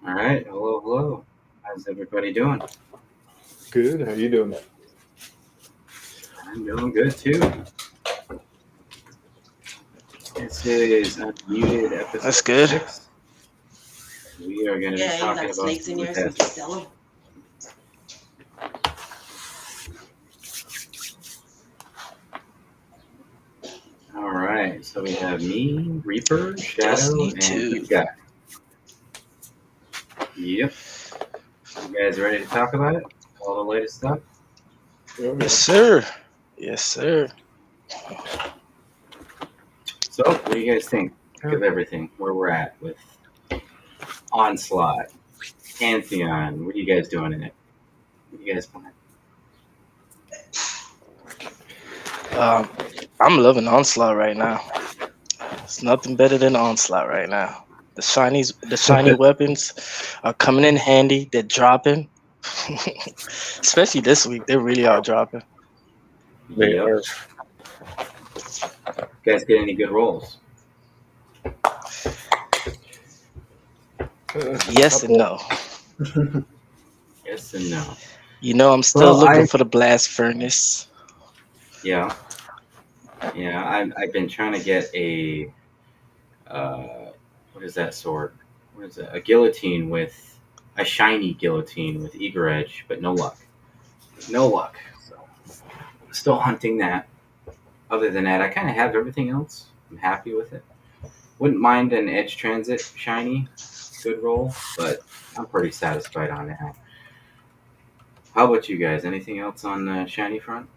All right. Hello, hello. How's everybody doing? Good. How you doing? I'm doing good too. This is Unmuted That's episode good. 6. We are going to be Yeah, you talking got about snakes in food yours and you testing. sell them. All right. So we have me, Reaper, Shadow, Destiny and 2. Big Guy. Yep. You guys ready to talk about it? All the latest stuff? Yes, sir. Yes, sir. So, what do you guys think of everything? Where we're at with Onslaught, Pantheon? What are you guys doing in it? What are you guys playing? I'm loving Onslaught right now. It's nothing better than Onslaught right now. The shiny weapons are coming in handy. They're dropping, especially this week. They really are dropping. They Yep. are. You guys get any good rolls? Yes and no. Yes and no. You know, I'm still Well, looking for the blast furnace. Yeah, I've been trying to get a what is that sword? What is it? A guillotine with a shiny guillotine with eager edge, but no luck. No luck. So still hunting that. Other than that, I kind of have everything else. I'm happy with it. Wouldn't mind an edge transit shiny, good roll, but I'm pretty satisfied on that. How about you guys? Anything else on the shiny front?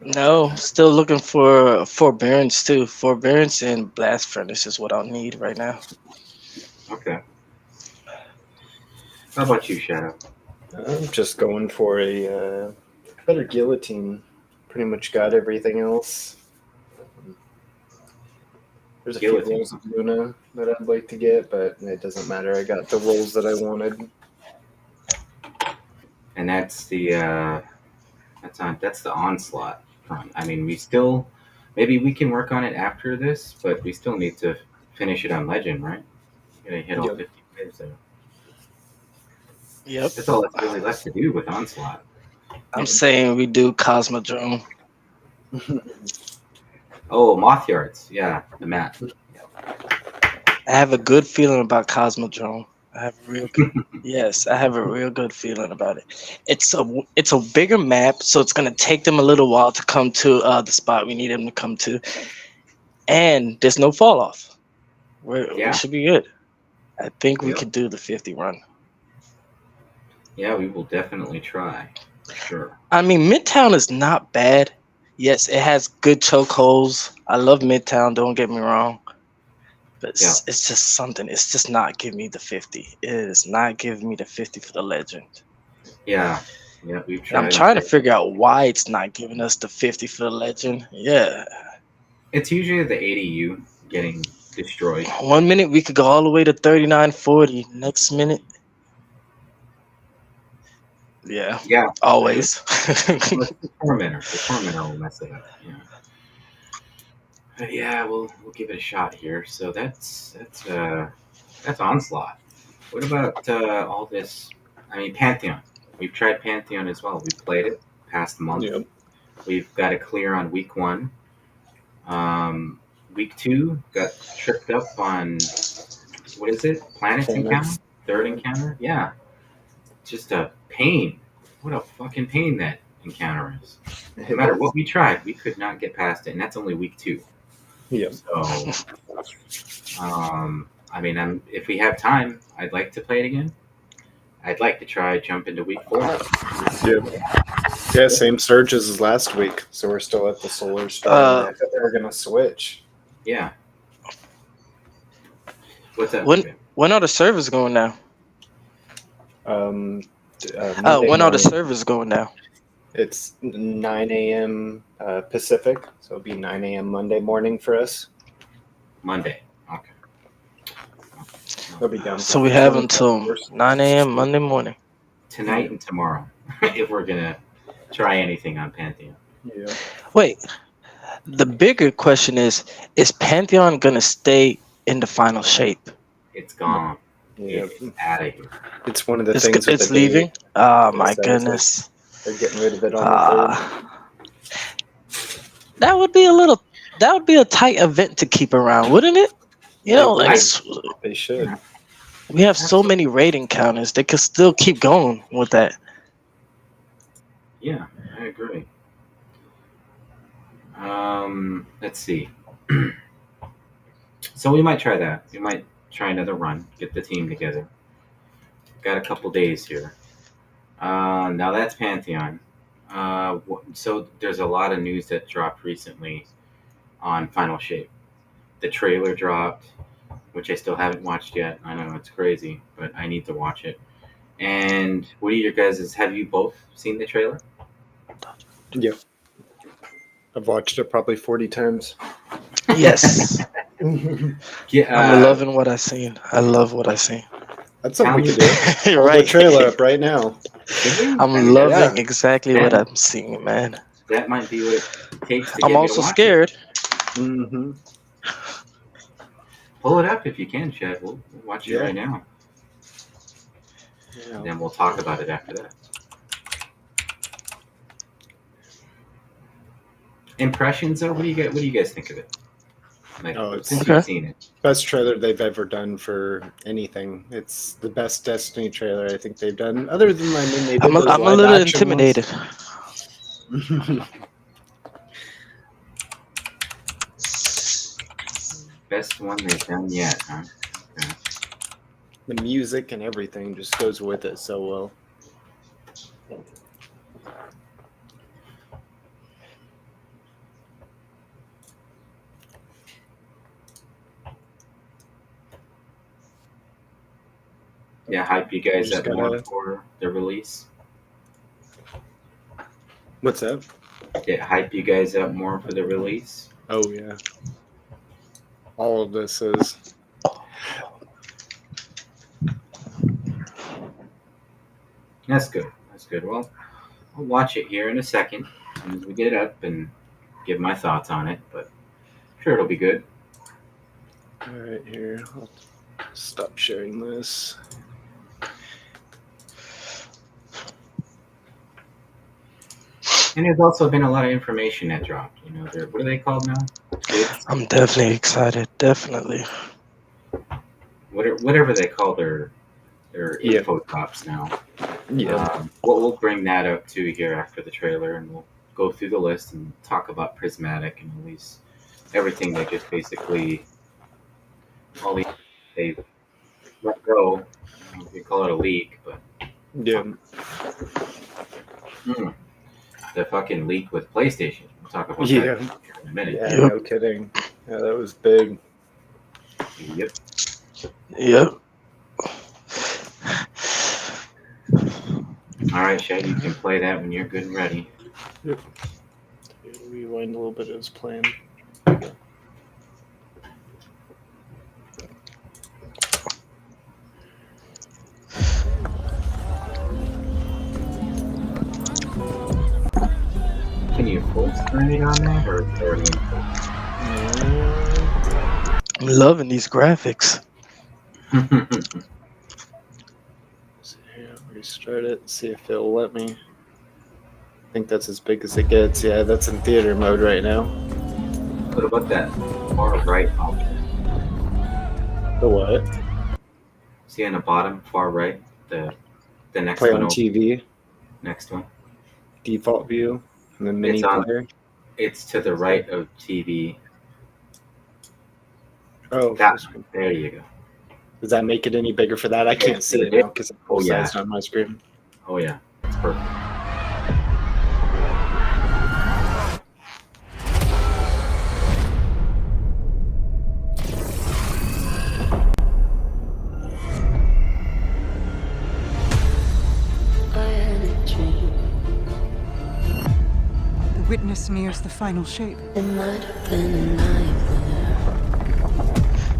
No, still looking for forbearance too. Forbearance and blast furnace is what I'll need right now. Okay. How about you, Shadow? I'm just going for a better guillotine. Pretty much got everything else. There's a Guillotine. few rolls of Luna that I'd like to get, but it doesn't matter. I got the rolls that I wanted. And that's the that's the Onslaught front. I mean, we still maybe we can work on it after this, but we still need to finish it on Legend, right? Gotta hit all Yep. 50 waves there. Yep. That's all that's really left to do with Onslaught. I'm saying we do Cosmodrome. Oh, Moth Yards, yeah, the map. I have a good feeling about Cosmodrome. I have a real good, yes, I have a real good feeling about it. It's a bigger map, so it's gonna take them a little while to come to the spot we need them to come to, and there's no fall off. We Yeah. should be good. I think we Yep. could do the 50 run. Yeah, we will definitely try. For sure. I mean, Midtown is not bad. Yes, it has good chokeholds. I love Midtown. Don't get me wrong. But it's just something. It's just not giving me the 50. It is not giving me the 50 for the legend. Yeah. Yeah, we've And tried. I'm trying to figure out why it's not giving us the 50 for the legend. Yeah. It's usually the ADU getting destroyed. 1 minute we could go all the way to 39.40. Next minute. Yeah. Yeah. Always. The tormentor will mess it up. Yeah. But yeah, we'll give it a shot here. So that's Onslaught. What about all this? I mean, Pantheon. We've tried Pantheon as well. We played it past month. Yep. We've got it clear on week 1. Week 2 got tripped up on what is it? Planets encounter? Third encounter? Yeah. Just a pain. What a fucking pain that encounter is. No matter what we tried, we could not get past it, and that's only week 2. Yep. So, I mean, if we have time, I'd like to play it again. I'd like to try jump into week 4. Yep. Yeah, same surges as last week. So we're still at the solar storm. I thought they were gonna switch. Yeah. What's up? When are the servers going now? Monday When are the morning. servers going now? It's 9 a.m. Pacific, so it'll be 9 a.m. Monday morning for us. Monday. Okay. They'll be done. So we have until 9 a.m. Monday morning. Tonight and tomorrow, if we're gonna try anything on Pantheon. Yeah. Wait, the bigger question is Pantheon gonna stay in the final shape. It's gone. Yeah, It's out of here. it's one of the It's things. With it's the leaving. date. Oh Yes, my I was like, goodness. they're getting rid of it on the third. That would be a tight event to keep around, wouldn't it? You know, like They should. we have so many rating counters. They could still keep going with that. Yeah, I agree. Let's see. So we might try that. We might try another run. Get the team together. Got a couple days here. Now that's Pantheon. So there's a lot of news that dropped recently on Final Shape. The trailer dropped, which I still haven't watched yet. I know it's crazy, but I need to watch it. And what are your guys'? Have you both seen the trailer? Yeah. I've watched it probably 40 times. Yes. Yeah, I'm loving what I seen. I love what I seen. That's something we could do. Hold Right. the trailer up right now. I'm loving Yeah. exactly what I'm seeing, man. That might be what it takes to I'm get me to also watch scared. Mm-hmm. It. Pull it up if you can, Chad. We'll watch it Yeah. right now. Yeah. And then we'll talk about it after that. Impressions, though. What do you guys think of it? Like, Oh, it's since okay. you've seen it. Best trailer they've ever done for anything. It's the best Destiny trailer I think they've done. Other than, I mean, they did I'm a those little live action ones. intimidated. Best one they've done yet, huh? Okay. The music and everything just goes with it so well. Yeah, hype you guys Just up more gotta- for the release. What's that? Yeah, hype you guys up more for the release. Oh, yeah. All of this is. That's good. That's good. Well, I'll watch it here in a second as soon as we get up and give my thoughts on it. But I'm sure it'll be good. All right, here. I'll stop sharing this. And there's also been a lot of information that dropped. You know, what are they called now? Kids? I'm definitely excited. Definitely. Whatever they call their Yeah. info drops now. Yeah. We'll bring that up too here after the trailer, and we'll go through the list and talk about Prismatic and release everything they just basically they've let go. I don't know if you call it a leak, but Yeah. the fucking leak with PlayStation. We'll talk about Yeah. that in a minute. Yeah, Yep. no kidding. Yeah, that was big. Yep. Yep. All right, Shad, you can play that when you're good and ready. Rewind a little bit as planned. Can you full screen it on that, or is it already in full? I'm loving these graphics. So, yeah, restart it, see if it'll let me. I think that's as big as it gets. Yeah, that's in theater mode right now. What about that far right option? The what? See on the bottom, far right, the next Play one. on over. TV, Next one. default view, and then mini It's on- player. It's to the right of TV. Oh, That- full screen. There you go. Does that make it any bigger for that? I can't see it now because it's full Oh, yeah. sized on my screen. Oh yeah, it's perfect. The witness nears the final shape.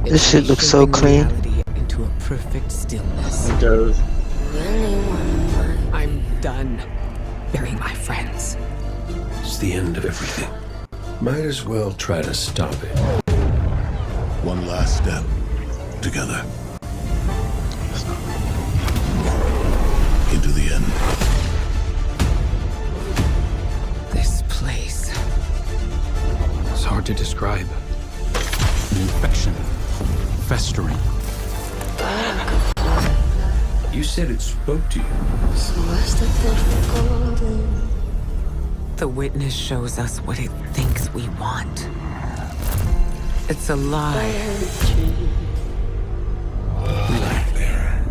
This shit looks so Shaping clean. reality into a perfect stillness. It does. I'm done burying my friends. It's the end of everything. Might as well try to stop it. One last step, together. Into the end. This place. It's hard to describe. An infection. Festering. You said it spoke to you. The witness shows us what it thinks we want. It's a lie. Lie there.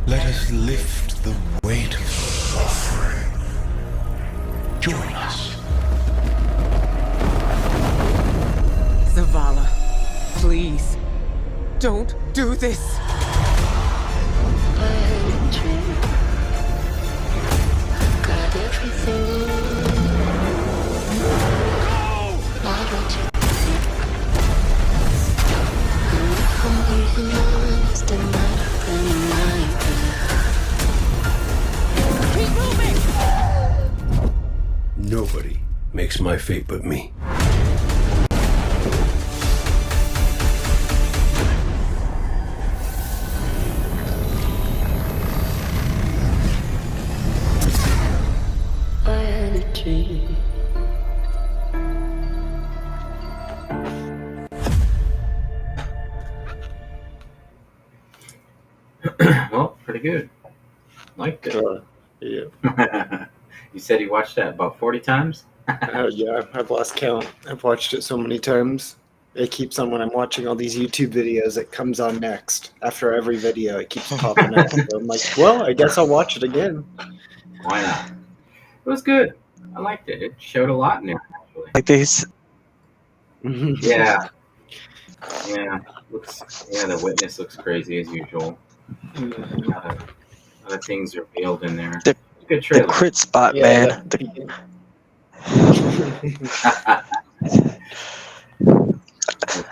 Let us lift the weight of suffering. Join us. Zavala, please, don't do this. Nobody makes my fate but me. I had a dream. Well, pretty good. Liked it. Yeah. You said you watched that about 40 times? Yeah, I've lost count. I've watched it so many times. It keeps on when I'm watching all these YouTube videos. It comes on next after every video. It keeps popping up. So I'm like, well, I guess I'll watch it again. Why not? It was good. I liked it. It showed a lot in there, actually. Like this. Yeah. Yeah. The witness looks crazy as usual. A lot of things revealed in there. The- Good The trailer. crit spot, Yeah, man.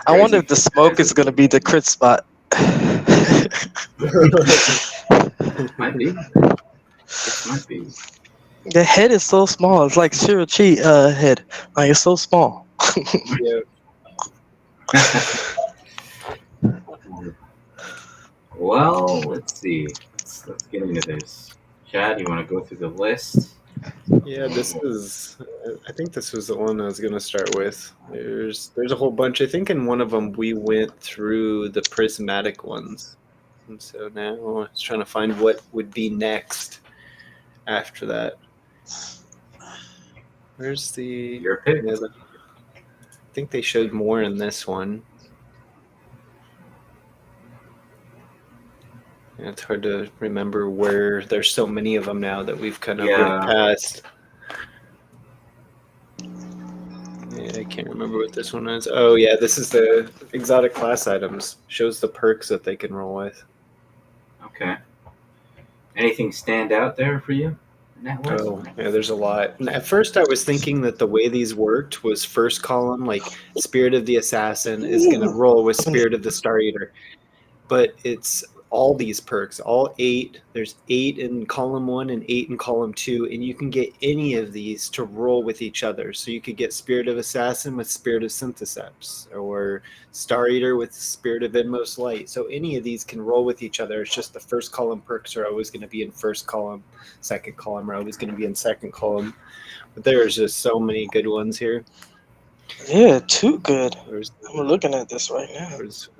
I wonder if the smoke is gonna be the crit spot. Might be. It might be. The head is so small. It's like Shirachi head. Like it's so small. Yeah. Well, let's see. Let's get into this. Chad, you want to go through the list? Yeah, this is. I think this was the one I was gonna start with. There's a whole bunch. I think in one of them we went through the prismatic ones, and so now I was trying to find what would be next after that. Where's the? Your pick. I think they showed more in this one. Yeah, it's hard to remember where there's so many of them now that we've kind of ripped past. Yeah, I can't remember what this one is. Oh, yeah, this is the exotic class items. Shows the perks that they can roll with. Okay. Anything stand out there for you in that list? Oh, yeah, there's a lot. And at first, I was thinking that the way these worked was first column, like Spirit of the Assassin is going to roll with Spirit of the Star Eater. But it's all these perks, all 8. There's 8 in column 1 and 8 in column 2, and you can get any of these to roll with each other. So you could get Spirit of Assassin with Spirit of Syntheseps, or Star Eater with Spirit of Inmost Light. So any of these can roll with each other. It's just the first column perks are always going to be in first column, second column are always going to be in second column. But there's just so many good ones here. Yeah, too good. There's I'm looking at this right now. there's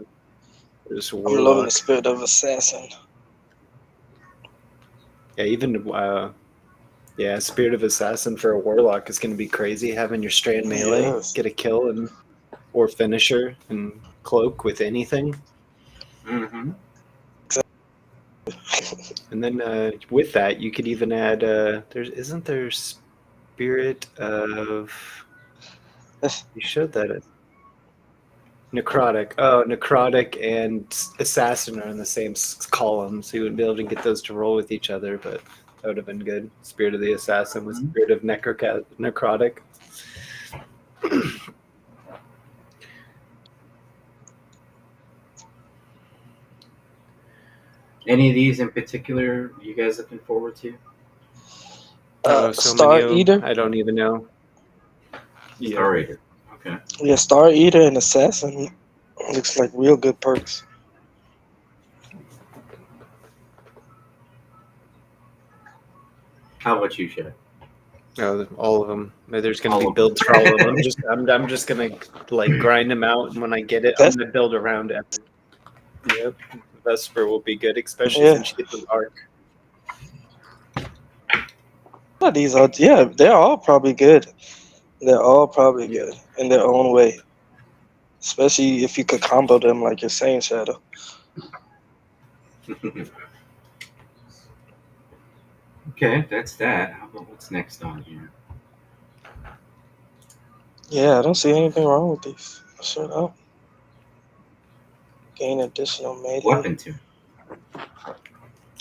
I'm loving Warlock. the Spirit of Assassin. Yeah, even Spirit of Assassin for a Warlock is going to be crazy. Having your strand melee, Yes. get a kill, or finisher and cloak with anything. Mm-hmm. And then with that, you could even add. Isn't there Spirit of? You showed that. Necrotic. Oh, Necrotic and Assassin are in the same column, so you wouldn't be able to get those to roll with each other, but that would have been good. Spirit of the Assassin with Spirit of Necrotic. Any of these in particular you guys looking forward to? Star many of them, Eater. I don't even know. Star Eater. Okay. Yeah, Star Eater and Assassin. Looks like real good perks. How about you, Shay? Oh, all of them. There's going All to be of builds for all of them. I'm just going to like grind them out, and when I get it, I'm That's going to build around it. Yep, Vesper will be good, especially yeah. since she gets an arc. These are they're all probably good. They're all probably Yeah. good in their own way. Especially if you could combo them like you're saying, Shadow. Okay, that's that. How about what's next on here? Yeah, I don't see anything wrong with these. Shut up. Gain additional melee. Weapon tune.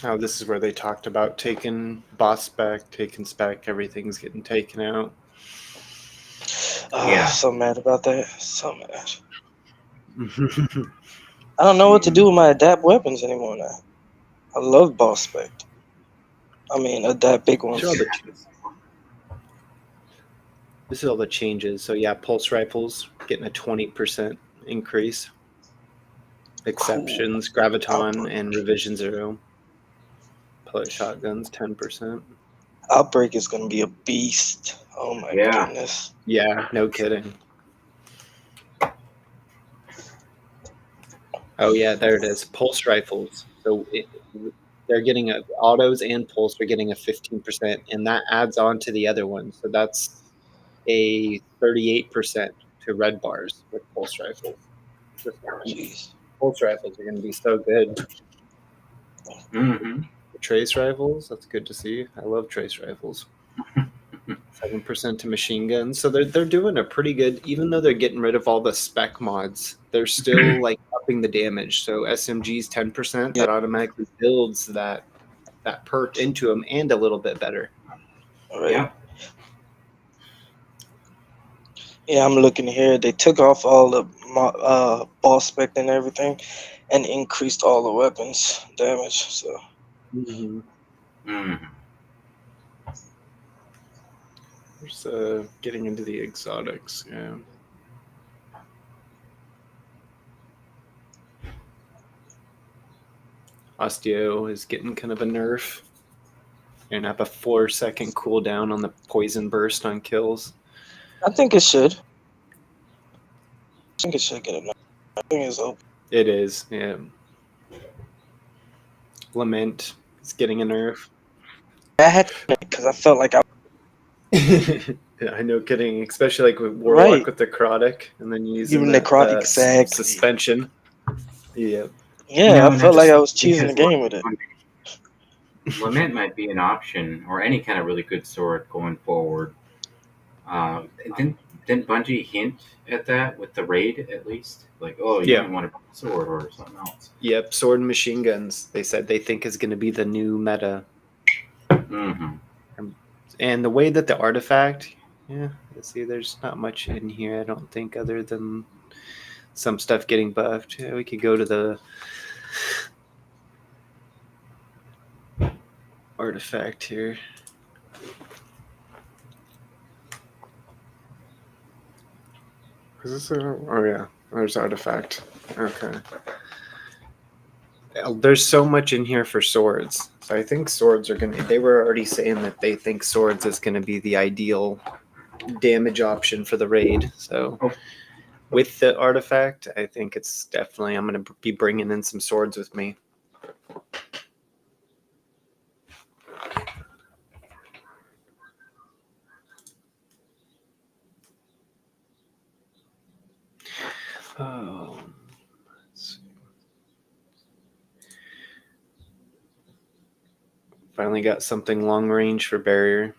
Oh, this is where they talked about taking boss spec, taking spec, everything's getting taken out. Oh, Yeah. so mad about that. So mad. I don't know what to do with my adapt weapons anymore now. I love boss spec. I mean, adapt big ones. Sure, this is all the changes. So yeah, pulse rifles getting a 20% increase. Exceptions, Graviton and Revision 0. Pellet shotguns, 10%. Outbreak is gonna be a beast. Oh my Yeah. goodness. Yeah, no kidding. Oh yeah, there it is. Pulse rifles. So they're getting autos and pulse are getting a 15%, and that adds on to the other one. So that's a 38% to red bars with pulse rifles. Jeez. Pulse rifles are going to be so good. Mm-hmm. Trace rifles, that's good to see. I love trace rifles. 7% to machine guns. So they're doing a pretty good, even though they're getting rid of all the spec mods, they're still like upping the damage. So SMG's 10%, that automatically builds that perk into them and a little bit better. All right. Yeah. Yeah, I'm looking here. They took off all the boss spec and everything, and increased all the weapons damage. So Mm-hmm. Mm-hmm. There's getting into the exotics, yeah. Osteo is getting kind of a nerf. And have a 4-second cooldown on the poison burst on kills. I think it should. I think it should get a nerf. I think it's open. It is, yeah. Lament is getting a nerf. I had because I felt like I. Yeah, no kidding. Especially like with Warlock Right. with necrotic, and then using Even that, necrotic, exactly. suspension. Yeah. Yeah, I and felt like I was because cheesing the game with it. Lament might be an option, or any kind of really good sword going forward. Didn't Bungie hint at that with the raid at least? Like, oh, you might want a sword or something else. Yep, sword and machine guns. They said they think is going to be the new meta. Mm-hmm. And the way that the artifact, yeah, let's see, there's not much in here, I don't think, other than some stuff getting buffed. Yeah, we could go to the artifact here. Is this oh yeah, there's artifact. Okay. There's so much in here for swords. So I think swords are gonna. They were already saying that they think swords is gonna be the ideal damage option for the raid. So with the artifact, I think it's definitely. I'm gonna be bringing in some swords with me. Oh. Finally got something long range for barrier.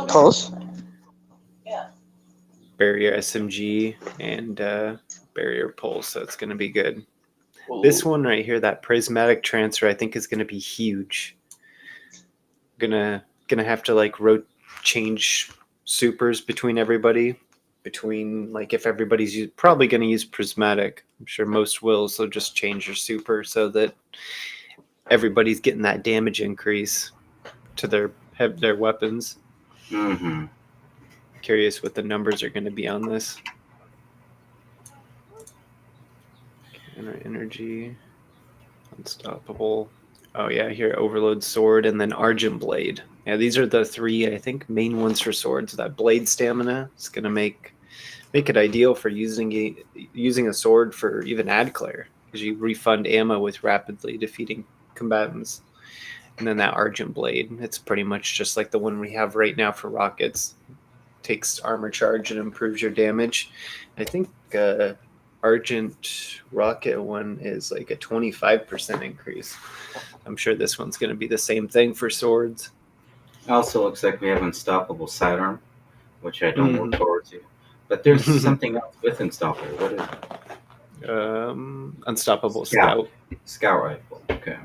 Pulse? Barrier SMG and barrier pulse, so it's going to be good. This one right here, that prismatic transfer, I think is going to be huge. Gonna have to like change supers between everybody. Between like if everybody's probably going to use prismatic, I'm sure most will. So just change your super so that everybody's getting that damage increase to their weapons. Mm-hmm. Curious what the numbers are going to be on this. Inner energy. Unstoppable. Oh yeah, here Overload Sword and then Argent Blade. Yeah, these are the three, I think, main ones for swords. That blade stamina is gonna make it ideal for using a sword for even Adclair, because you refund ammo with rapidly defeating combatants. And then that Argent Blade, it's pretty much just like the one we have right now for rockets. Takes armor charge and improves your damage. I think Argent Rocket one is like a 25% increase. I'm sure this one's going to be the same thing for swords. Also looks like we have Unstoppable Sidearm, which I don't look forward to. But there's something else with Unstoppable. What is it? Unstoppable Scout. Scout rifle. Okay.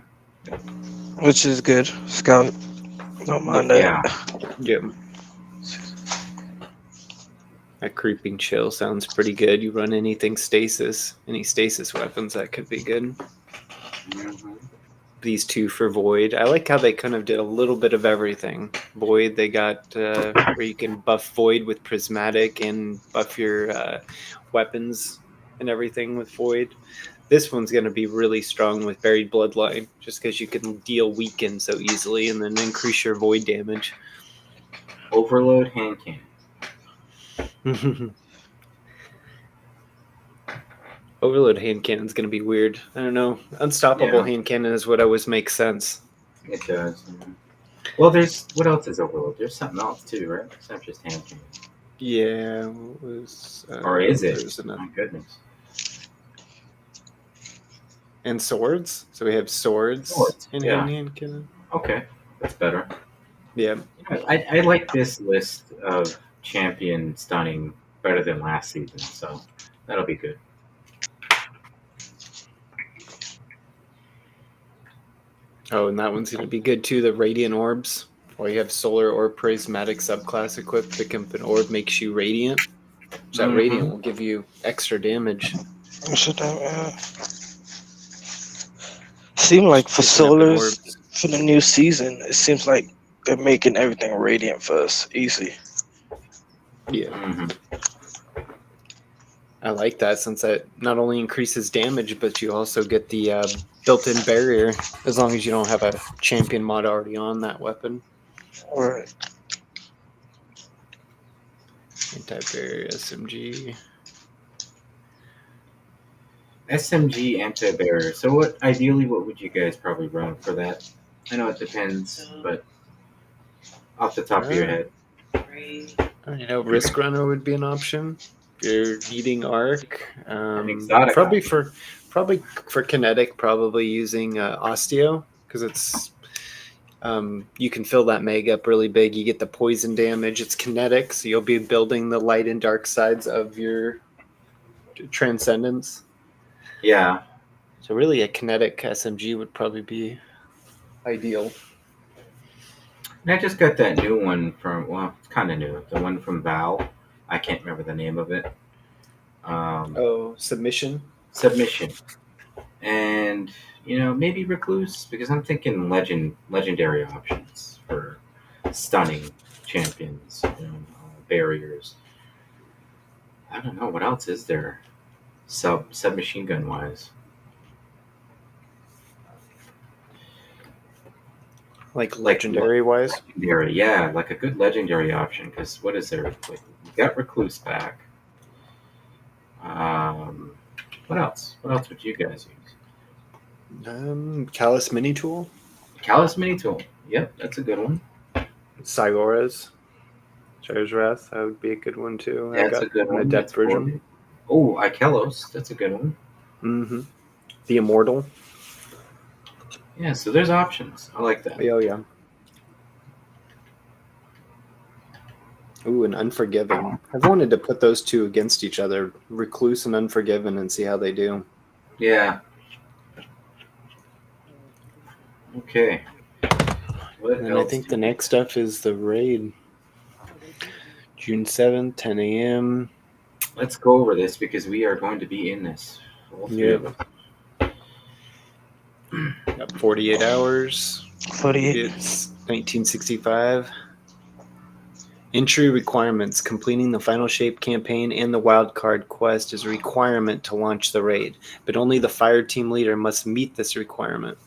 Which is good. Scout. Don't mind that. Yeah. That Creeping Chill sounds pretty good. You run any stasis weapons, that could be good. Mm-hmm. These two for Void. I like how they kind of did a little bit of everything. Void, they got where you can buff Void with Prismatic and buff your weapons and everything with Void. This one's going to be really strong with Buried Bloodline, just because you can deal Weaken so easily and then increase your Void damage. Overload hand cannon. Overload hand cannon is going to be weird. I don't know. Unstoppable hand cannon is what always makes sense. It does. Yeah. Well, what else is Overload? There's something else too, right? It's not just hand cannon. Yeah. What was, or is it? My goodness. And swords. So we have swords and hand cannon. Okay, that's better. Yeah. I like this list of champion stunning better than last season, so that'll be good. Oh, and that one's going to be good too, the Radiant Orbs. Or you have Solar or Prismatic subclass equipped. Pick up an orb, makes you Radiant. So that Radiant will give you extra damage. Seem like for Solars, for the new season, it seems like they're making everything Radiant first. Easy. Yeah. I like that, since that not only increases damage, but you also get the built-in barrier, as long as you don't have a champion mod already on that weapon. Right. Anti-barrier SMG. SMG anti-barrier. So what would you guys probably run for that? I know it depends, but off the top of your head. Risk Runner would be an option. You're needing arc. Probably for kinetic, probably using Osteo, because it's you can fill that meg up really big. You get the poison damage. It's kinetic, so you'll be building the light and dark sides of your Transcendence. Yeah. So really, a kinetic SMG would probably be ideal. And I just got that new one from, well, it's kind of new. The one from Val. I can't remember the name of it. Submission. And, maybe Recluse, because I'm thinking legendary options for stunning champions, barriers. I don't know, what else is there submachine gun wise? Like legendary wise? Legendary, yeah, like a good legendary option, because what is there? Like, we got Recluse back. What else? What else would you guys use? Callus Mini Tool. Callus Mini Tool. Yep, that's a good one. Cygor's Wrath. That would be a good one too. Yeah, that's a good one. Adept version. Oh, Ikelos. That's a good one. Mm-hmm. The Immortal. Yeah, so there's options. I like that. Oh, yeah. Ooh, and Unforgiven. I've wanted to put those two against each other, Recluse and Unforgiven, and see how they do. Yeah. Okay. And I think the next stuff is the raid. June 7th, 10 a.m. Let's go over this, because we are going to be in this. All three of us. Got 48 hours. 48. It's 1965. Entry requirements. Completing the Final Shape campaign and the wildcard quest is a requirement to launch the raid, but only the fire team leader must meet this requirement.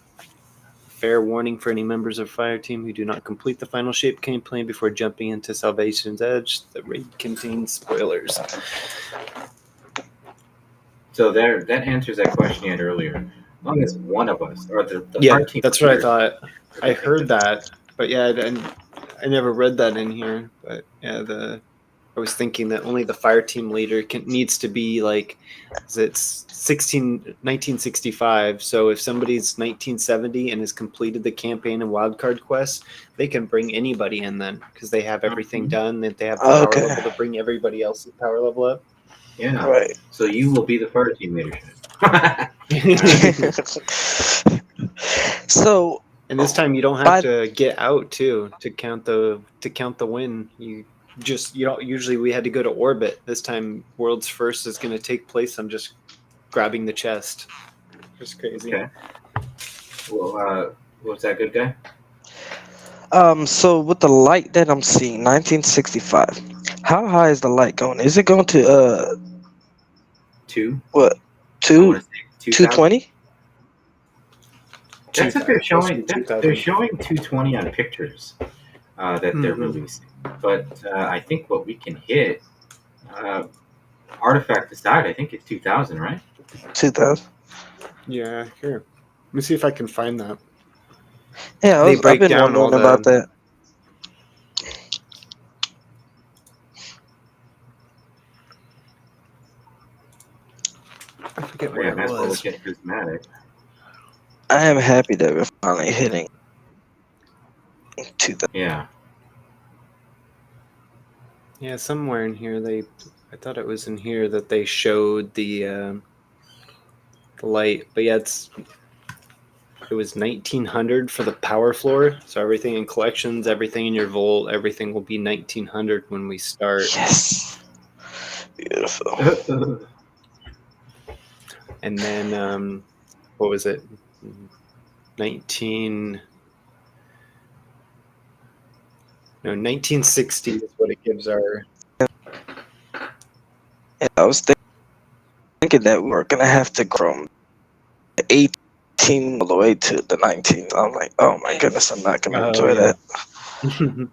Fair warning for any members of fire team who do not complete the Final Shape campaign before jumping into Salvation's Edge. The raid contains spoilers. So that answers that question you had earlier. As long as one of us, or the Yeah, fire team that's what I leader- thought. I heard that, but yeah, I never read that in here. But yeah, I was thinking that only the fire team leader needs to be like, it's 1965. So if somebody's 1970 and has completed the campaign and wildcard quest, they can bring anybody in then because they have everything done. That they have the power Okay. level to bring everybody else's power level up. Yeah. Right. So you will be the fire team leadership. So And this time you don't have to get out to count the win. You don't usually we had to go to orbit. This time World's First is going to take place. I'm just grabbing the chest. Just crazy. Okay. Well, was that good guy? So with the light that I'm seeing, 1965. How high is the light going? Is it going to 2. what? I 2 wanna say 220? That's what they're showing. Closer to They're 2000. showing 220 on pictures that they're releasing. But I think what we can hit, Artifact aside, I think it's 2000, right? 2000. Yeah, here. Let me see if I can find that. Yeah, They I've break been down all wondering about that. I forget Oh, what yeah, it that's what was. we get Prismatic. I am happy that we're finally hitting 2000. Yeah. Yeah, somewhere in here I thought it was in here that they showed the light, but yeah, it was 1900 for the power floor. So everything in collections, everything in your vault, everything will be 1900 when we start. Yes. Beautiful. And then what was it? 1960 is what it gives our. Yeah, I was thinking that we were gonna have to go from 18 all the way to the 19. I'm like, oh my goodness, I'm not gonna enjoy yeah. that.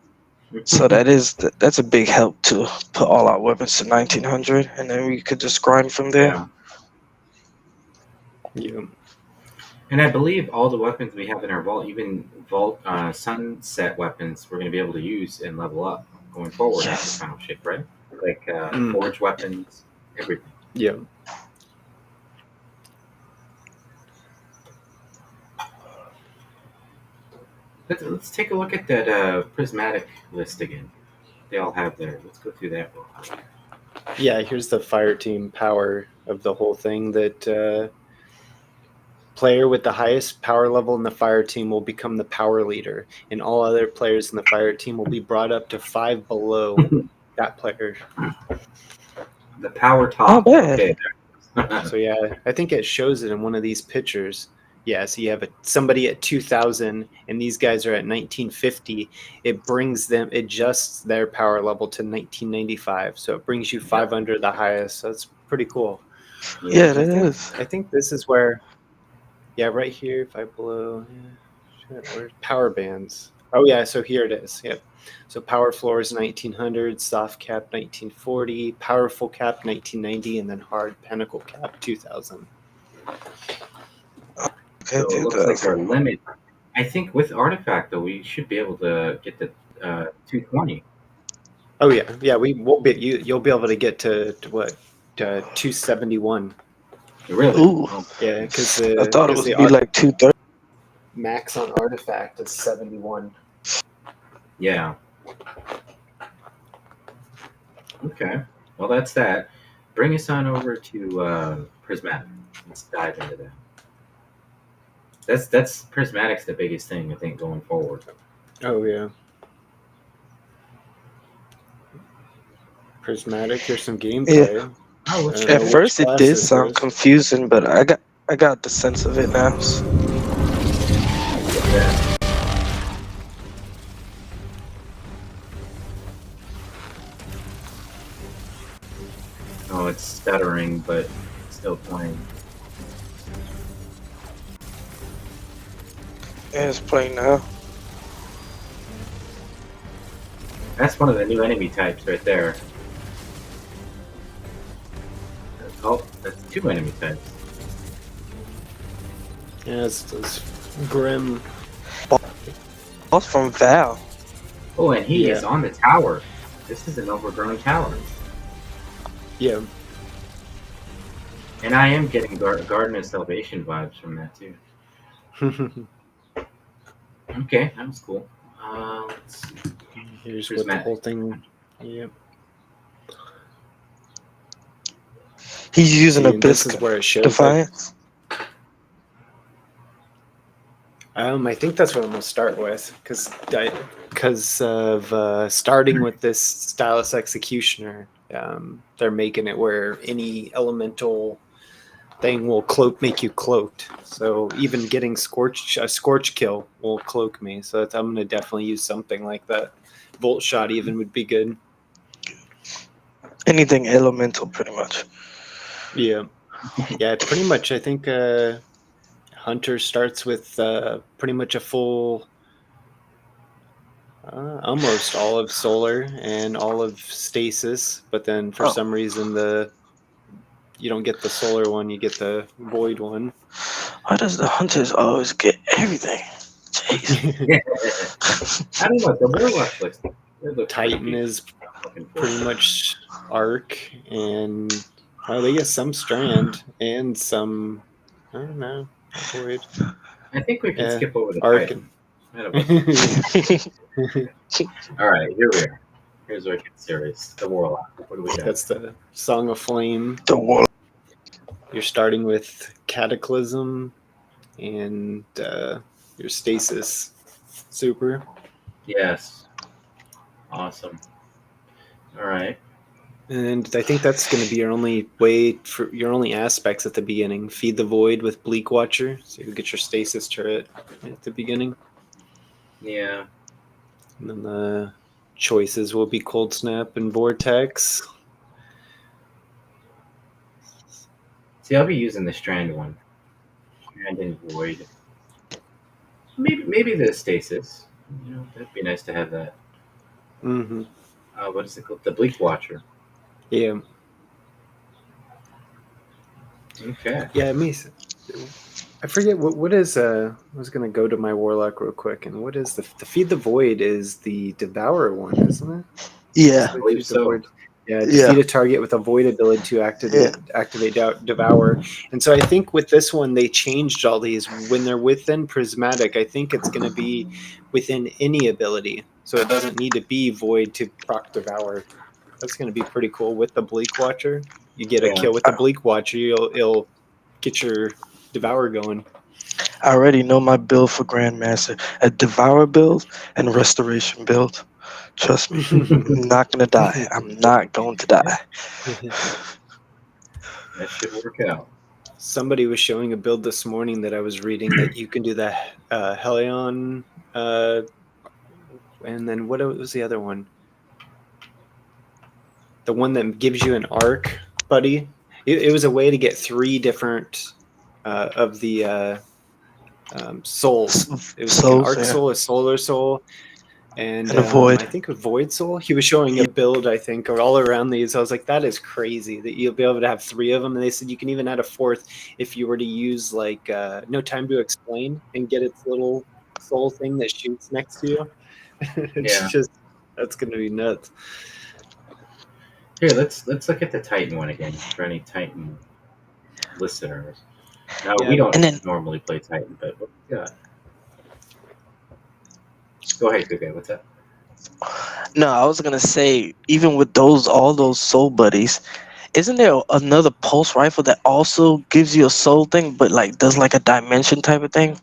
So that's a big help to put all our weapons to 1900, and then we could just grind from there. Yeah. Yeah. And I believe all the weapons we have in our vault, even vault sunset weapons, we're going to be able to use and level up going forward after Yes. Final Shape, right? Like forge weapons, everything. Yeah. Let's take a look at that prismatic list again. They all have their. Let's go through that real quick. Yeah, here's the fire team power of the whole thing. That player with the highest power level in the fire team will become the power leader, and all other players in the fire team will be brought up to 5 below that player. The power top. Not bad. Okay. So yeah, I think it shows it in one of these pictures. Yeah, so you have somebody at 2000 and these guys are at 1950. It adjusts their power level to 1995. So it brings you 5 under the highest. So that's pretty cool. Yeah, that is. I think this is where, yeah, right here, 5 below. Yeah, shit, where's power bands? Oh yeah, so here it is. Yep. So power floor is 1900, soft cap 1940, powerful cap 1990, and then hard pinnacle cap 2000. So it looks like our limit. I think with Artifact though, we should be able to get the 220. Oh yeah, we'll be you'll be able to get to what 271. Really? Ooh. Yeah, because I thought it was be like 230. max on Artifact is 71. Yeah. Okay. Well, that's that. Bring us on over to Prismatic. Let's dive into that. That's Prismatic's the biggest thing I think going forward. Oh yeah. Prismatic, here's some gameplay. Yeah. Oh, At first it did sound confusing, but I got the sense of it now. stuttering, but still playing. Yeah, it's playing now. That's one of the new enemy types right there. Oh, that's 2 enemy types. Yeah, it's those grim. Boss from Val. Oh, and he is on the tower. This is an overgrown tower. Yeah. And I am getting Garden of Salvation vibes from that, too. Okay, that was cool. Let's see. Here's what the whole thing. Yep. He's using a This biscuit. is where it shows. Defiance. I think that's what I'm gonna start with, because of starting with this stylus executioner. They're making it where any elemental thing will make you cloaked. So even getting a scorch kill will cloak me. So I'm gonna definitely use something like that. Volt shot even would be good. Anything elemental, pretty much. Yeah, pretty much. I think Hunter starts with pretty much a full, almost all of solar and all of stasis, but then for some reason you don't get the solar one, you get the void one. Why does the Hunters always get everything? Jeez. I don't know. The Warlock looks Titan is pretty much arc, and they get some strand and some, I don't know, void. I think we can skip over the arc. Titan. All right, here we are. Here's where it gets serious. The Warlock. What do we got? That's the Song of Flame. The Warlock. You're starting with Cataclysm and your Stasis super. Yes. Awesome. All right. And I think that's going to be your only aspects at the beginning. Feed the Void with Bleak Watcher, so you get your Stasis turret at the beginning. Yeah. And then the choices will be Cold Snap and Vortex. See, I'll be using the Strand one. Strand and Void. Maybe the Stasis. That'd be nice to have that. Mm-hmm. What is it called? The Bleak Watcher. Yeah. Okay. Yeah, I forget what is. I was gonna go to my Warlock real quick, and what is the Feed the Void is the Devour one, isn't it? Yeah. I believe so. Yeah, defeat a target with a void ability to activate Devour. And so I think with this one, they changed all these. When they're within Prismatic, I think it's going to be within any ability. So it doesn't need to be void to proc Devour. That's going to be pretty cool with the Bleak Watcher. You get a kill with the Bleak Watcher, it'll get your Devour going. I already know my build for Grandmaster. A Devour build and Restoration build. Trust me, I'm not going to die. I'm not going to die. That should work out. Somebody was showing a build this morning that I was reading that you can do the Helion, and then what was the other one? The one that gives you an arc, buddy. It was a way to get 3 different of the souls. It was like an arc soul, a solar soul, and a void. I think a void soul. He was showing a build, I think, all around these. I was like, that is crazy that you'll be able to have 3 of them. And they said you can even add a 4th if you were to use like No Time to Explain and get its little soul thing that shoots next to you. It's just, that's going to be nuts. Here, let's look at the Titan one again for any Titan listeners. Now we don't normally play Titan, but what we got? Go ahead, Guga. What's up? No, I was gonna say, even with all those soul buddies, isn't there another pulse rifle that also gives you a soul thing, but like does like a dimension type of thing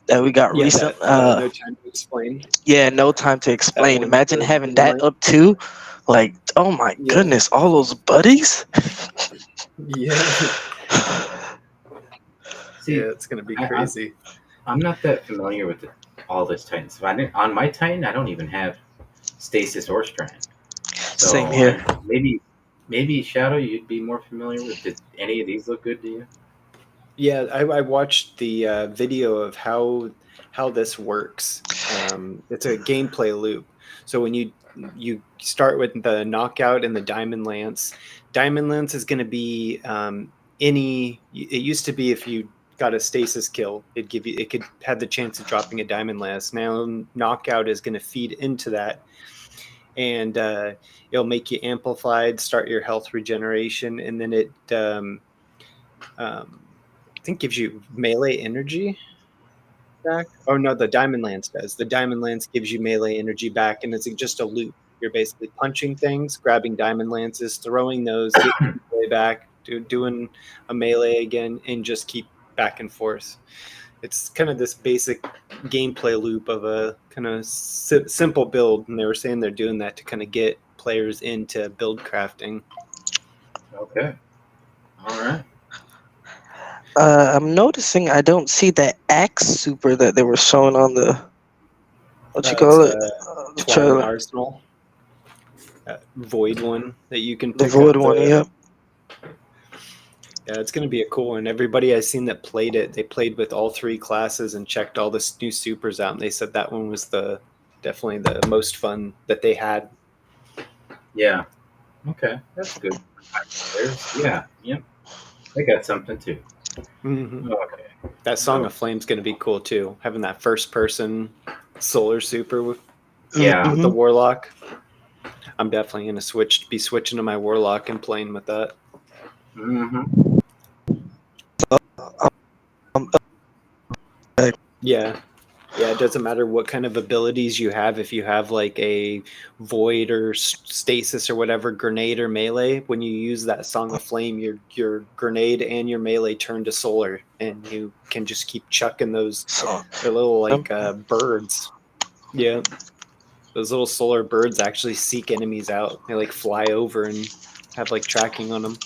that we got recent? No Time to Explain. Yeah, No Time to Explain. Imagine having that up too. Like, oh my goodness, all those buddies. Yeah. See, it's gonna be crazy. I'm not that familiar with all this Titan stuff. On my Titan, I don't even have Stasis or Strand. So same here. Maybe Maybe Shadow, you'd be more familiar with. Did any of these look good to you? Yeah, I watched the video of how this works. It's a gameplay loop. So when you start with the knockout and the diamond lance, is going to be any. It used to be if you got a stasis kill, it could have the chance of dropping a diamond lance. Now knockout is going to feed into that, and it'll make you amplified, start your health regeneration, and then it. I think gives you melee energy back. Oh no, the Diamond Lance does. The Diamond Lance gives you melee energy back, and it's just a loop. You're basically punching things, grabbing Diamond Lances, throwing those, getting way back, doing a melee again, and just keep back and forth. It's kind of this basic gameplay loop of a kind of simple build, and they were saying they're doing that to kind of get players into build crafting. Okay. All right. I'm noticing I don't see that axe super that they were showing on the what you call it? The Twilight trailer. Arsenal. That void one that you can The pick void up. one, yep. Yeah, it's going to be a cool one. Everybody I've seen that played it, they played with all 3 classes and checked all the new supers out, and they said that one was definitely the most fun that they had. Yeah. Okay, that's good. Yep. They got something too. Mm-hmm. Okay. That Song of Flame's going to be cool too. Having that first-person solar super with the Warlock. I'm definitely going to be switching to my Warlock and playing with that. Mm-hmm. Yeah, it doesn't matter what kind of abilities you have. If you have like a void or stasis or whatever, grenade or melee, when you use that Song of Flame, your grenade and your melee turn to solar, and you can just keep chucking those. They're little like birds. Yeah, those little solar birds actually seek enemies out. They like fly over and have like tracking on them.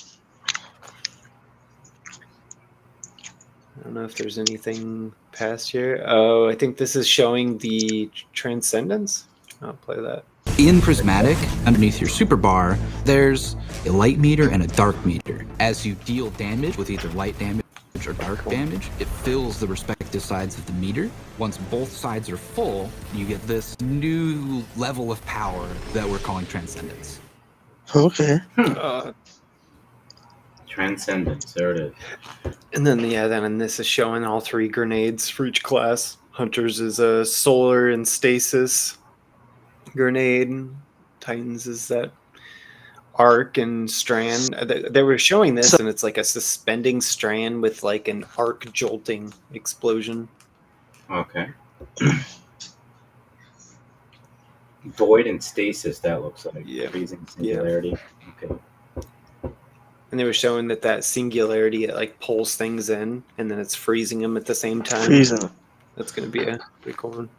I don't know if there's anything past here. Oh, I think this is showing the Transcendence. I'll play that. In Prismatic, underneath your super bar, there's a light meter and a dark meter. As you deal damage with either light damage or dark damage, it fills the respective sides of the meter. Once both sides are full, you get this new level of power that we're calling Transcendence. Okay. Transcendence, there it is. And then then this is showing all 3 grenades for each class. Hunters is a solar and stasis grenade. Titans is that arc and strand. They were showing this, and it's like a suspending strand with like an arc jolting explosion. Okay. Void and stasis, that looks like. Freezing singularity. Okay. And they were showing that singularity, it like pulls things in, and then it's freezing them at the same time. Freezing. That's going to be a pretty cool one.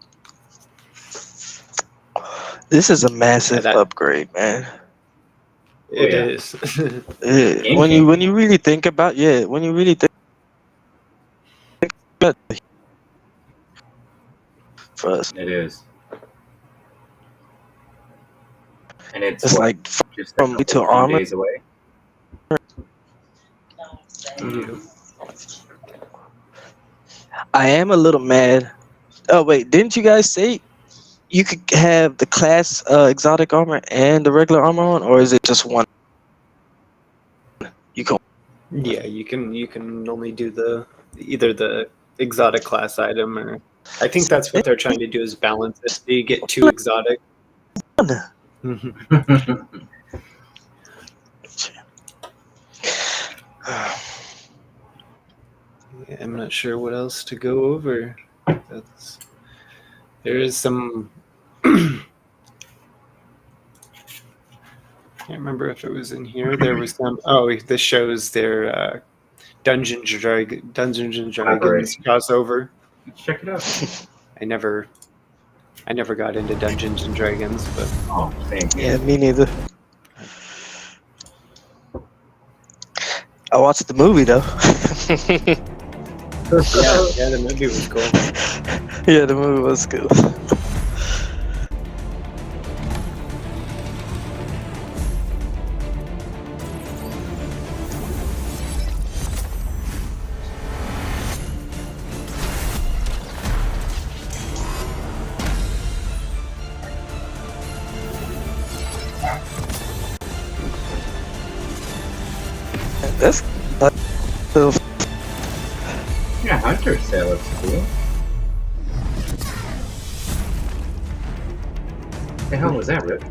This is a massive upgrade, man. It is. When you really think about when you really think about it, for us, it is. And it's like just from to armor days away. I am a little mad. Oh wait, didn't you guys say you could have the class exotic armor and the regular armor on, or is it just one? You can. Yeah, you can only do either the exotic class item, or I think that's what they're trying to do is balance it. So you get 2 exotic. I'm not sure what else to go over. There is some. Can't remember if it was in here. There was some. Oh, this shows their Dungeons and Dragons crossover. Check it out. I never got into Dungeons and Dragons, but same. Yeah, me neither. I watched the movie though. yeah, the movie was cool. Yeah, the movie was cool. That's Yeah, Hunter's tail looks cool. What the hell was that, Rip?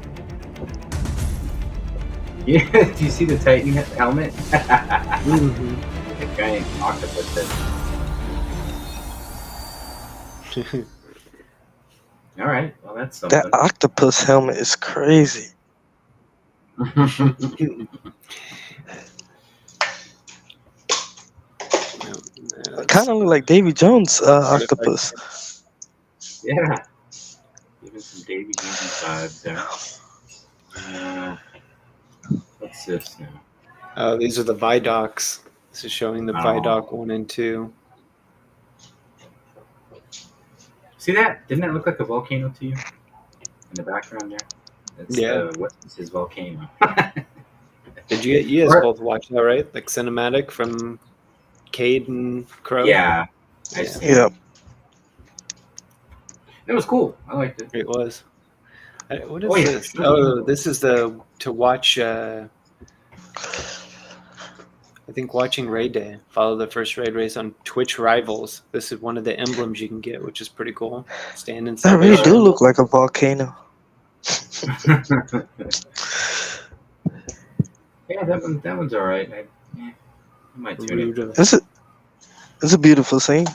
Yeah, do you see the Titan helmet? Mhm. The giant octopus head. Alright, well that's that something. octopus helmet is crazy. Kind of look like Davy Jones octopus. Yeah. Even some Davy Jones vibes there. What's this now? Oh, these are the Vidocs. This is showing the Vidoc 1 and 2. See that? Didn't that look like a volcano to you? In the background there? That's Yeah. what's his volcano? Did you guys Or- both watch that, right? Like cinematic from Cade and Crow? Yeah. I Yeah. see. Yep. It was cool. I liked it. It was. What is Oh, yeah. this? Oh, this is the to watch. I think watching Raid Day. Follow the first raid race on Twitch Rivals. This is one of the emblems you can get, which is pretty cool. Stand in That really salvation. do look like a volcano. Yeah, that one's alright. I might tune Root in. of- It's a beautiful scene.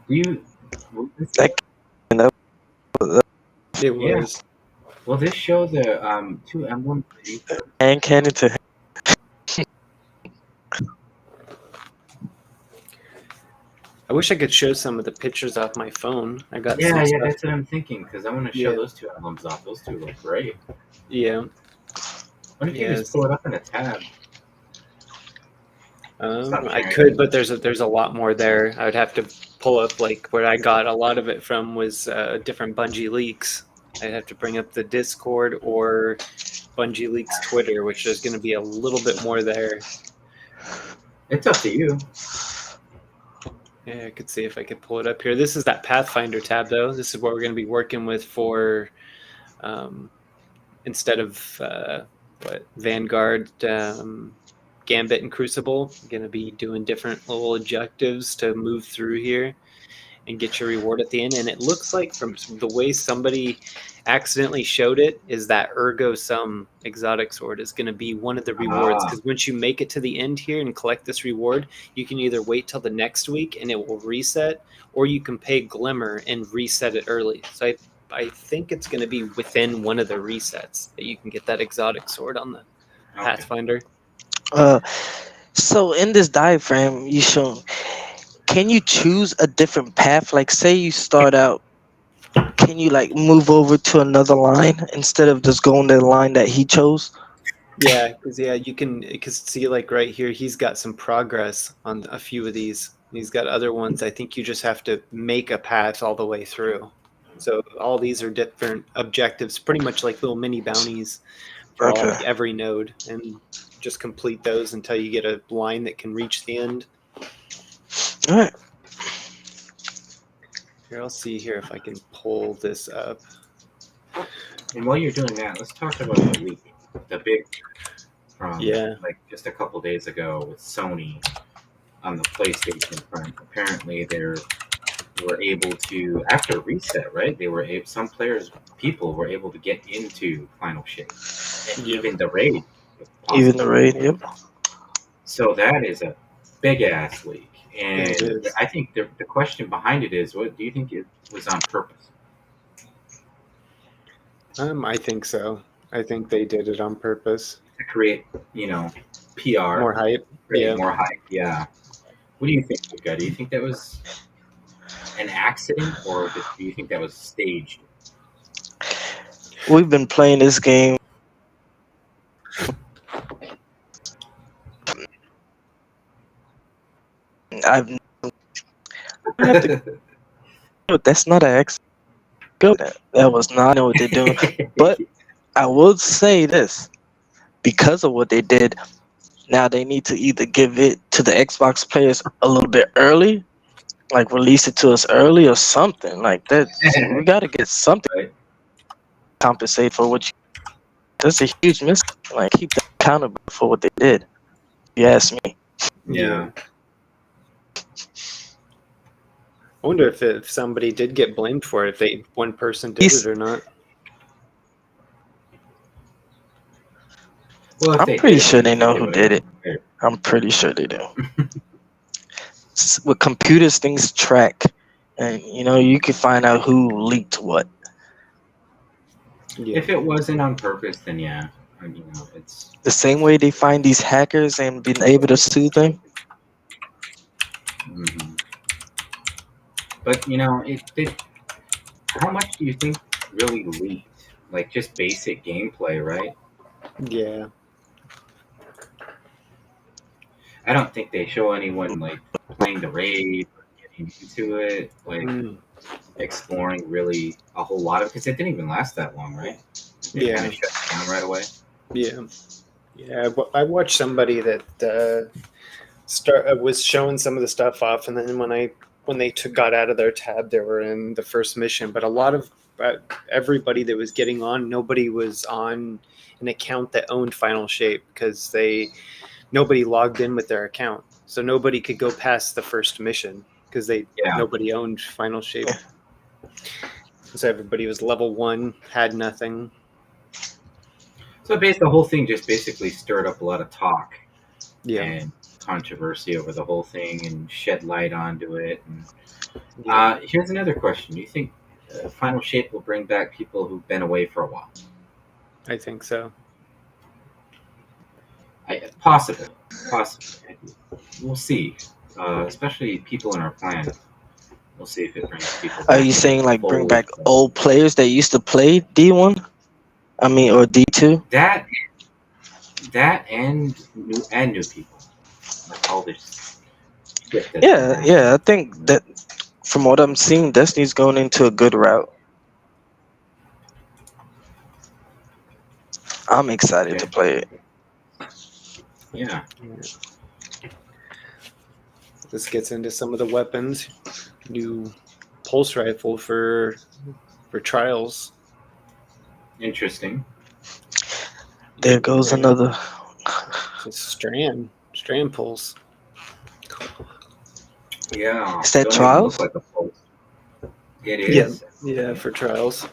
You. That- It Yeah. was. Will this show the two emblems? And cannon to him. I wish I could show some of the pictures off my phone. I got Yeah, some yeah, stuff. that's what I'm thinking. Because I want to show Yeah. those two emblems off. Those two look great. Yeah. What if you Yes. just pull it up in a tab? Stop I sharing. could, but there's a lot more there. I would have to pull up like where I got a lot of it from was different Bungie leaks. I'd have to bring up the Discord or Bungie leaks Twitter, which is going to be a little bit more there. It's up to you. Yeah, I could see if I could pull it up here. This is that Pathfinder tab, though. This is what we're going to be working with for instead of Vanguard, Gambit, and Crucible. I'm going to be doing different little objectives to move through here and get your reward at the end. And it looks like from the way somebody accidentally showed it is that Ergo Sum exotic sword is going to be one of the rewards, because once you make it to the end here and collect this reward, you can either wait till the next week and it will reset, or you can pay Glimmer and reset it early. So I think it's going to be within one of the resets that you can get that exotic sword on the Pathfinder. So in this diagram you show, can you choose a different path? Like say you start out, can you like move over to another line instead of just going to the line that he chose? Yeah, you can, because see like right here, he's got some progress on a few of these. He's got other ones. I think you just have to make a path all the way through. So all these are different objectives, pretty much like little mini bounties for every node, and just complete those until you get a line that can reach the end. All right. Here, I'll see here if I can pull this up. And while you're doing that, let's talk about the leak, the big from like just a couple days ago with Sony on the PlayStation front. Apparently, they were able to, after reset, right? They were some people were able to get into Final Shape, and even the raid. Even the raid, yep. So that is a big ass leak. And I think the question behind it is, what do you think it was on purpose? I think so. I think they did it on purpose to create, PR, more hype. More hype. Yeah. What do you think, Luca? Do you think that was an accident, or do you think that was staged? We've been playing this game. That's not an accident. That was not what they're doing. But I will say this, because of what they did, now they need to either give it to the Xbox players a little bit early, like release it to us early or something like that. We got to get something to compensate for what you. That's a huge mistake. Like, keep them accountable for what they did. You ask me. Yeah. I wonder if somebody did get blamed for it, if one person did He's- it or not. Well, if I'm they pretty did, sure then they know they who would've did it. been prepared. I'm pretty sure they do. With computers, things track, and you can find out who leaked what. Yeah. If it wasn't on purpose, then yeah. It's The same way they find these hackers and been able to sue them. mhm. But how much do you think really leaked? Like just basic gameplay, right? Yeah. I don't think they show anyone like playing the raid or getting into it, like Mm. exploring really a whole lot of because it didn't even last that long, right? They Yeah. kind of shut it down right away. Yeah. Yeah. I watched somebody that was showing some of the stuff off, and then when they got out of their tab, they were in the first mission. But a lot of everybody that was getting on, nobody was on an account that owned Final Shape because nobody logged in with their account, so nobody could go past the first mission because nobody owned Final Shape. So everybody was level 1, had nothing. So the whole thing just basically stirred up a lot of talk Yeah. and controversy over the whole thing and shed light onto it. And Yeah. here's another question: do you think Final Shape will bring back people who've been away for a while? I think so. Possibly. We'll see. Especially people in our planet. We'll see if it brings people. Are back you to saying like the bring fold. back old players that used to play D1? I mean, or D2? That and new people. Like all this shit that's Yeah, happening. yeah. I think that from what I'm seeing, Destiny's going into a good route. I'm excited to play it. Yeah. This gets into some of the weapons. New pulse rifle for trials. Interesting. There goes another. Just strand pulse. Yeah. Is that Don't even trials? look like a pulse. It is. Yeah, for trials.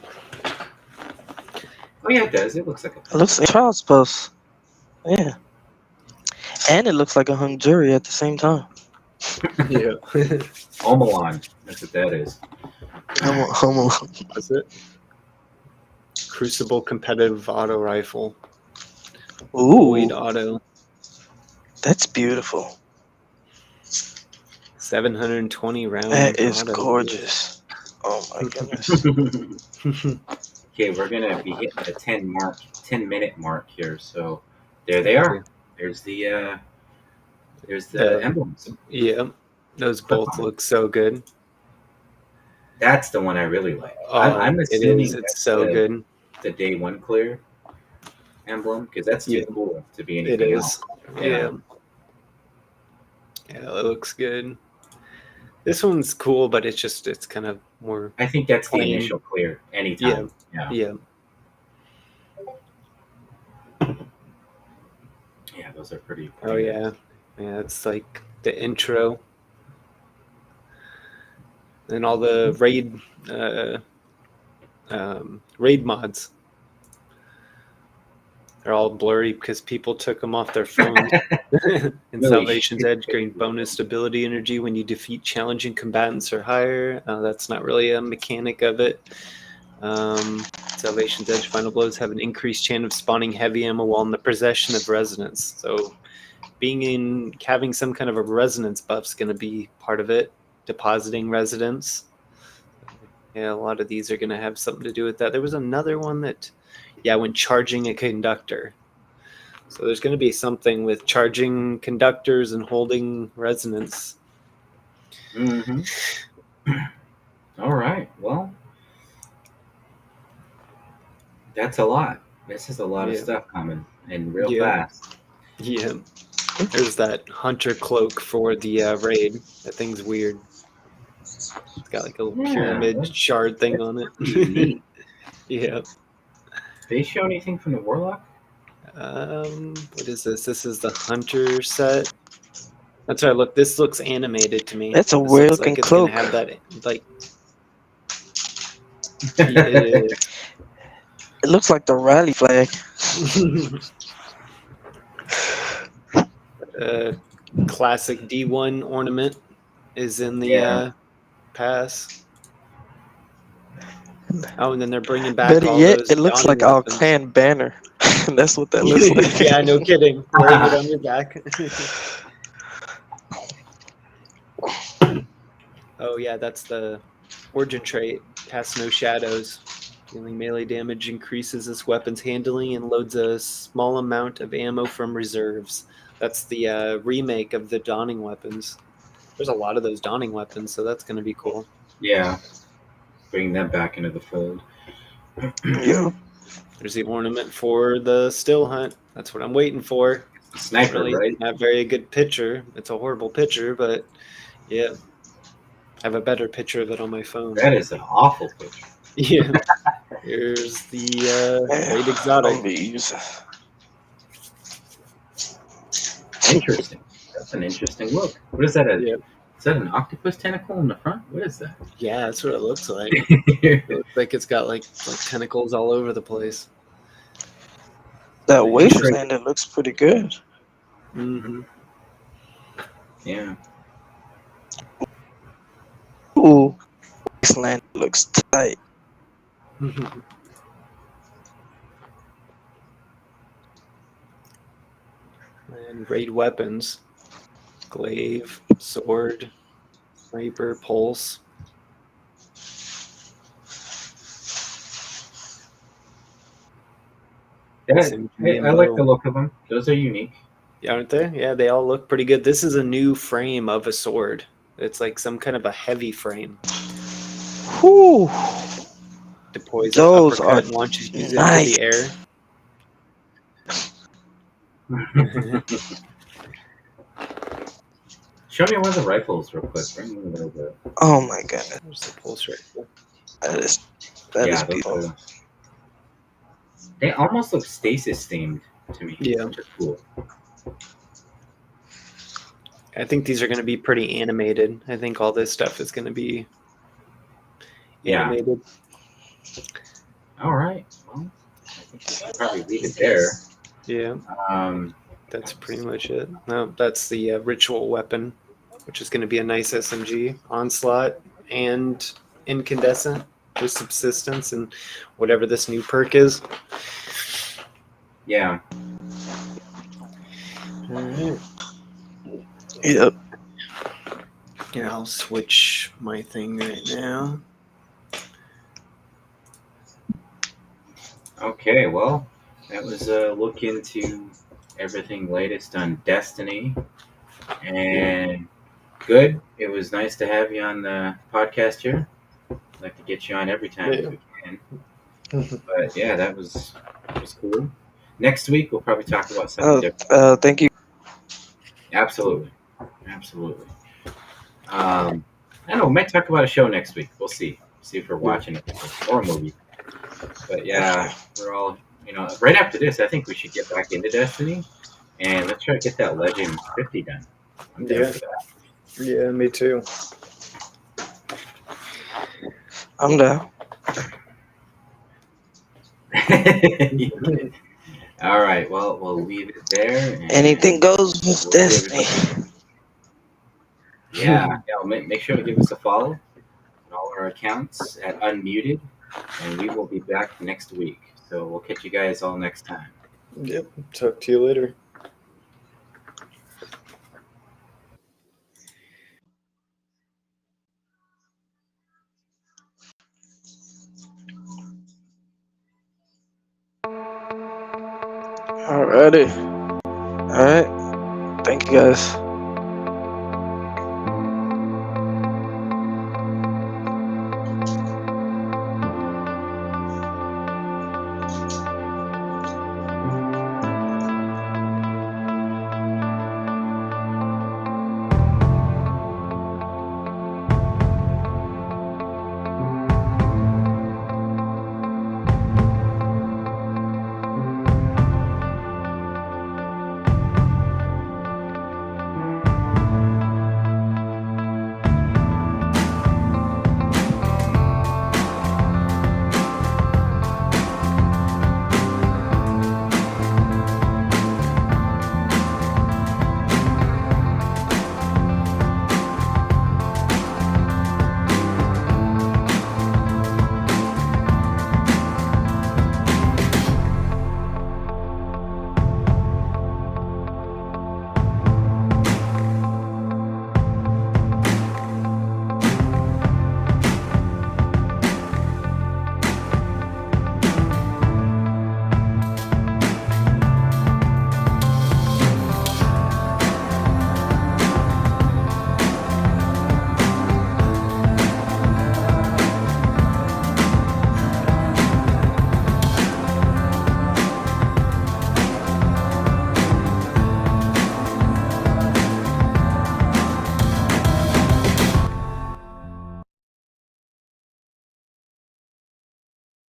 Oh yeah, it does. It looks like a It pulse. looks like trials post. Yeah. And it looks like a hung jury at the same time. Yeah. Omalon. That's what that is. That's it. Crucible competitive auto rifle. Void Ooh, auto. that's beautiful. 720 round. That is auto. gorgeous. Oh my goodness. Okay, we're gonna be hitting the 10-minute mark here. So there they are. There's the emblems. Yeah. Those both look so good. That's the one I really like. Oh, I'm assuming It's that's so good. the day one clear emblem because that's too cool to be It anything is. else. Yeah. Yeah, it looks good. This one's cool, but it's kind of more. I think that's the plain. initial clear anytime. Yeah. Yeah, those are pretty. Oh yeah. Yeah, it's like the intro. And all the raid mods. They're all blurry because people took them off their phones. And Really? Salvation's Edge gain bonus stability energy when you defeat challenging combatants or higher. That's not really a mechanic of it. Salvation's Edge final blows have an increased chance of spawning heavy ammo while in the possession of resonance. So having some kind of a resonance buff is going to be part of it. Depositing resonance. Yeah, a lot of these are going to have something to do with that. There was another one that, when charging a conductor. So there's going to be something with charging conductors and holding resonance. Mm-hmm. All right. Well, that's a lot. This is a lot of stuff coming and real fast. Yeah. There's that hunter cloak for the raid. That thing's weird. It's got like a little pyramid shard thing on it. Neat. Yeah. they show anything from the Warlock? What is this? This is the Hunter set. That's right. Look, this looks animated to me. That's a This weird looks looking like it's cloak. gonna have that like. It It looks like the rally flag. Classic D1 ornament is in the Yeah. pass. Oh, and then they're bringing back Better all yet, those it looks dawning like our weapons. clan banner. That's what that looks like. Yeah, no kidding. Wearing it on your back. Oh yeah, that's the origin trait. Casts no shadows. Dealing melee damage increases this weapon's handling and loads a small amount of ammo from reserves. That's the remake of the dawning weapons. There's a lot of those dawning weapons, so that's going to be cool. Yeah. Bring them back into the fold. Yeah. There's the ornament for the still hunt. That's what I'm waiting for. Sniper, Really right? not very good picture. It's a horrible picture, but yeah. I have a better picture of it on my phone. That is an awful picture. Yeah. Here's the great I'm exotic. gonna use Interesting. That's an interesting look. What is that? Yeah. Is that an octopus tentacle in the front? What is that? Yeah, that's what it looks like. It looks like it's got like tentacles all over the place. that wasteland. It looks pretty good. Mm-hmm. Yeah. Ooh, wasteland looks tight. And great weapons. Glaive, sword, sniper, pulse. I like the look of them. Those are unique. Yeah, aren't they? Yeah, they all look pretty good. This is a new frame of a sword. It's like some kind of a heavy frame. Whew. Deploys Those an uppercut are and launches you nice. into the air. Show me one of the rifles real quick. Bring me a little bit. Oh my goodness, There's the pulse rifle. that is Those beautiful. are- They almost look stasis themed to me. Yeah. Which is cool. I think these are going to be pretty animated. I think all this stuff is going to be animated. All right. Well, I think we should probably leave it there. Yeah, that's pretty much it. No, that's the ritual weapon, which is going to be a nice SMG. Onslaught and incandescent with subsistence and whatever this new perk is. Yeah. All right. Yep. Yeah, I'll switch my thing right now. Okay. Well, that was a look into everything latest on Destiny, and good. It was nice to have you on the podcast here. I'd like to get you on every time if we can. But yeah, that was cool. Next week we'll probably talk about something different. Thank you. Absolutely. I don't know. We might talk about a show next week. We'll see. See if we're watching it or a movie. But yeah, we're all right after this. I think we should get back into Destiny, and let's try to get that Legend 50 done. I'm down for that. Yeah, me too. I'm down. All right. Well, we'll leave it there. And Anything goes with we'll give Destiny. Yeah. Make sure to give us a follow on all our accounts at Unmuted, and we will be back next week. So we'll catch you guys all next time. Yep. Talk to you later. Alrighty. Alright. Thank you guys.